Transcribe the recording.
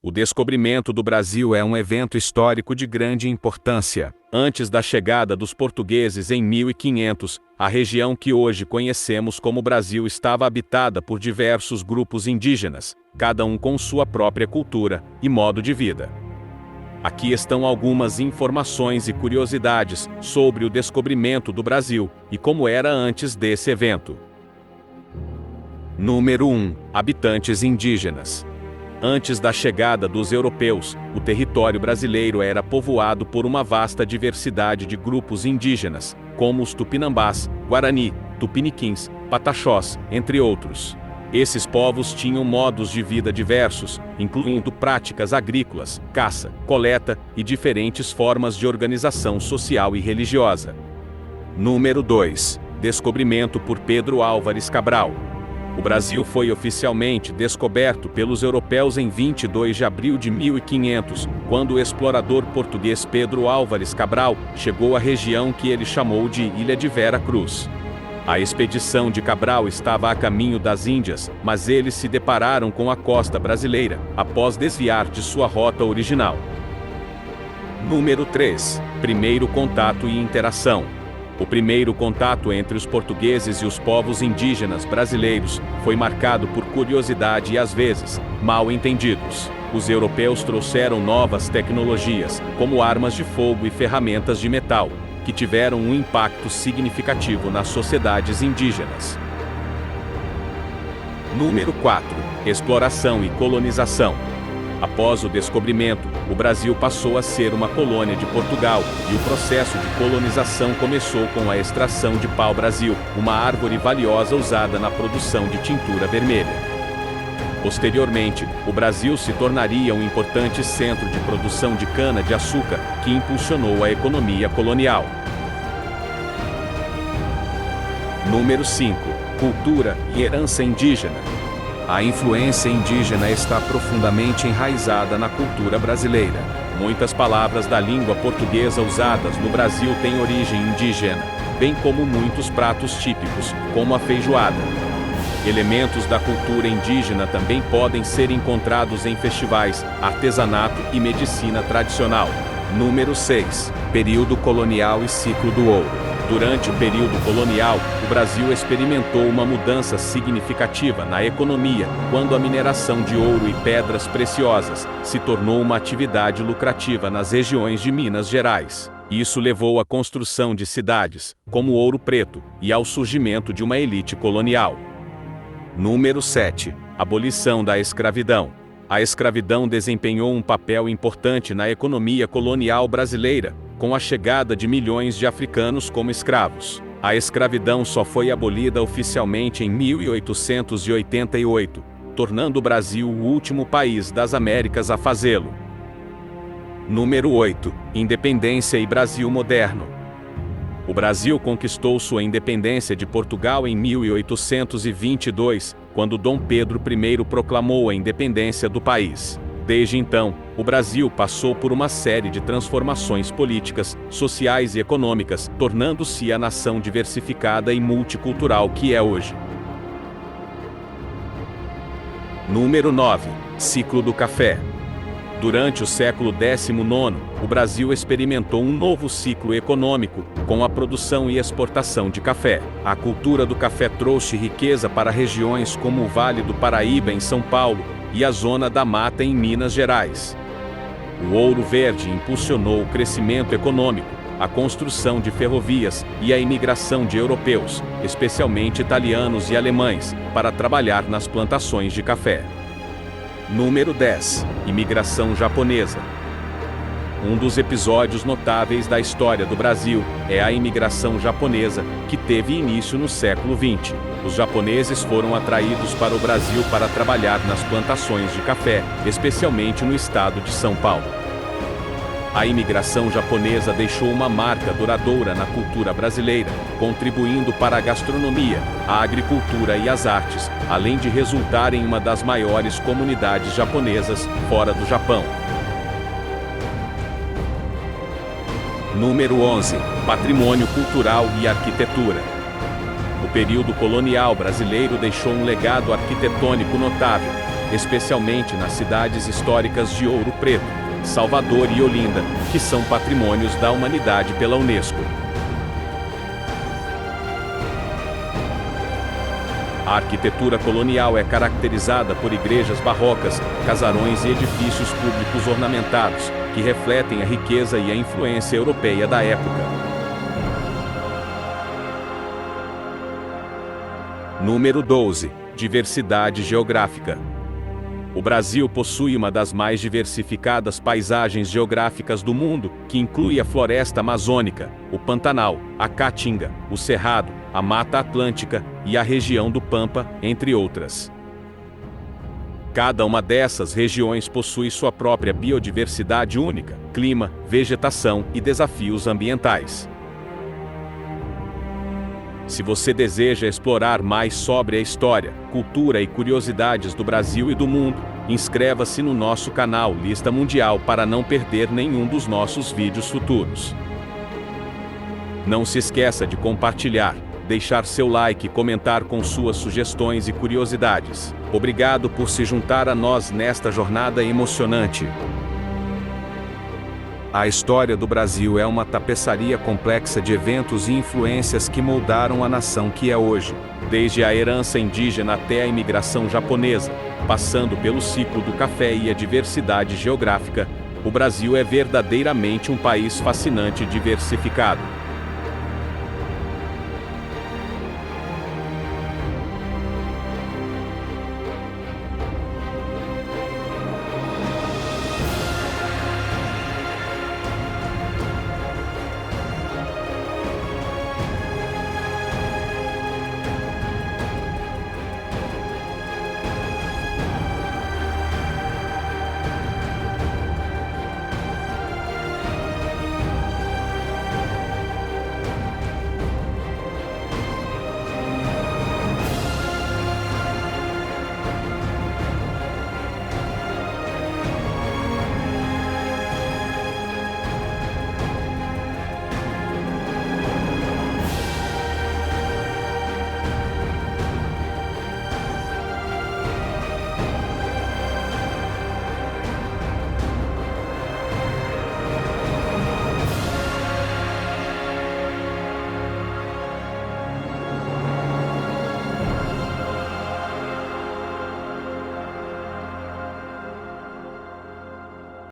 O descobrimento do Brasil é um evento histórico de grande importância. Antes da chegada dos portugueses em 1500, a região que hoje conhecemos como Brasil estava habitada por diversos grupos indígenas, cada um com sua própria cultura e modo de vida. Aqui estão algumas informações e curiosidades sobre o descobrimento do Brasil e como era antes desse evento. Número 1. Habitantes indígenas. Antes da chegada dos europeus, o território brasileiro era povoado por uma vasta diversidade de grupos indígenas, como os tupinambás, guarani, tupiniquins, pataxós, entre outros. Esses povos tinham modos de vida diversos, incluindo práticas agrícolas, caça, coleta e diferentes formas de organização social e religiosa. Número 2. Descobrimento por Pedro Álvares Cabral. O Brasil foi oficialmente descoberto pelos europeus em 22 de abril de 1500, quando o explorador português Pedro Álvares Cabral chegou à região que ele chamou de Ilha de Vera Cruz. A expedição de Cabral estava a caminho das Índias, mas eles se depararam com a costa brasileira, após desviar de sua rota original. Número 3. Primeiro contato e interação. O primeiro contato entre os portugueses e os povos indígenas brasileiros foi marcado por curiosidade e às vezes, mal entendidos. Os europeus trouxeram novas tecnologias, como armas de fogo e ferramentas de metal, que tiveram um impacto significativo nas sociedades indígenas. Número 4. Exploração e colonização. Após o descobrimento, o Brasil passou a ser uma colônia de Portugal, e o processo de colonização começou com a extração de pau-brasil, uma árvore valiosa usada na produção de tintura vermelha. Posteriormente, o Brasil se tornaria um importante centro de produção de cana-de-açúcar, que impulsionou a economia colonial. Número 5. Cultura e herança indígena. A influência indígena está profundamente enraizada na cultura brasileira. Muitas palavras da língua portuguesa usadas no Brasil têm origem indígena, bem como muitos pratos típicos, como a feijoada. Elementos da cultura indígena também podem ser encontrados em festivais, artesanato e medicina tradicional. Número 6. Período colonial e ciclo do ouro. Durante o período colonial, o Brasil experimentou uma mudança significativa na economia, quando a mineração de ouro e pedras preciosas se tornou uma atividade lucrativa nas regiões de Minas Gerais. Isso levou à construção de cidades, como Ouro Preto, e ao surgimento de uma elite colonial. Número 7. Abolição da escravidão. A escravidão desempenhou um papel importante na economia colonial brasileira, com a chegada de milhões de africanos como escravos. A escravidão só foi abolida oficialmente em 1888, tornando o Brasil o último país das Américas a fazê-lo. Número 8. Independência e Brasil moderno. O Brasil conquistou sua independência de Portugal em 1822, quando Dom Pedro I proclamou a independência do país. Desde então, o Brasil passou por uma série de transformações políticas, sociais e econômicas, tornando-se a nação diversificada e multicultural que é hoje. Número 9. Ciclo do café. Durante o século XIX, o Brasil experimentou um novo ciclo econômico, com a produção e exportação de café. A cultura do café trouxe riqueza para regiões como o Vale do Paraíba em São Paulo, e a Zona da Mata em Minas Gerais. O ouro verde impulsionou o crescimento econômico, a construção de ferrovias e a imigração de europeus, especialmente italianos e alemães, para trabalhar nas plantações de café. Número 10. Imigração japonesa. Um dos episódios notáveis da história do Brasil é a imigração japonesa, que teve início no século XX. Os japoneses foram atraídos para o Brasil para trabalhar nas plantações de café, especialmente no estado de São Paulo. A imigração japonesa deixou uma marca duradoura na cultura brasileira, contribuindo para a gastronomia, a agricultura e as artes, além de resultar em uma das maiores comunidades japonesas fora do Japão. Número 11. Patrimônio cultural e arquitetura. O período colonial brasileiro deixou um legado arquitetônico notável, especialmente nas cidades históricas de Ouro Preto, Salvador e Olinda, que são patrimônios da humanidade pela Unesco. A arquitetura colonial é caracterizada por igrejas barrocas, casarões e edifícios públicos ornamentados, que refletem a riqueza e a influência europeia da época. Número 12. Diversidade geográfica. O Brasil possui uma das mais diversificadas paisagens geográficas do mundo, que inclui a floresta amazônica, o Pantanal, a Caatinga, o Cerrado, a Mata Atlântica e a região do Pampa, entre outras. Cada uma dessas regiões possui sua própria biodiversidade única, clima, vegetação e desafios ambientais. Se você deseja explorar mais sobre a história, cultura e curiosidades do Brasil e do mundo, inscreva-se no nosso canal Lista Mundial para não perder nenhum dos nossos vídeos futuros. Não se esqueça de compartilhar, deixar seu like e comentar com suas sugestões e curiosidades. Obrigado por se juntar a nós nesta jornada emocionante. A história do Brasil é uma tapeçaria complexa de eventos e influências que moldaram a nação que é hoje. Desde a herança indígena até a imigração japonesa, passando pelo ciclo do café e a diversidade geográfica, o Brasil é verdadeiramente um país fascinante e diversificado.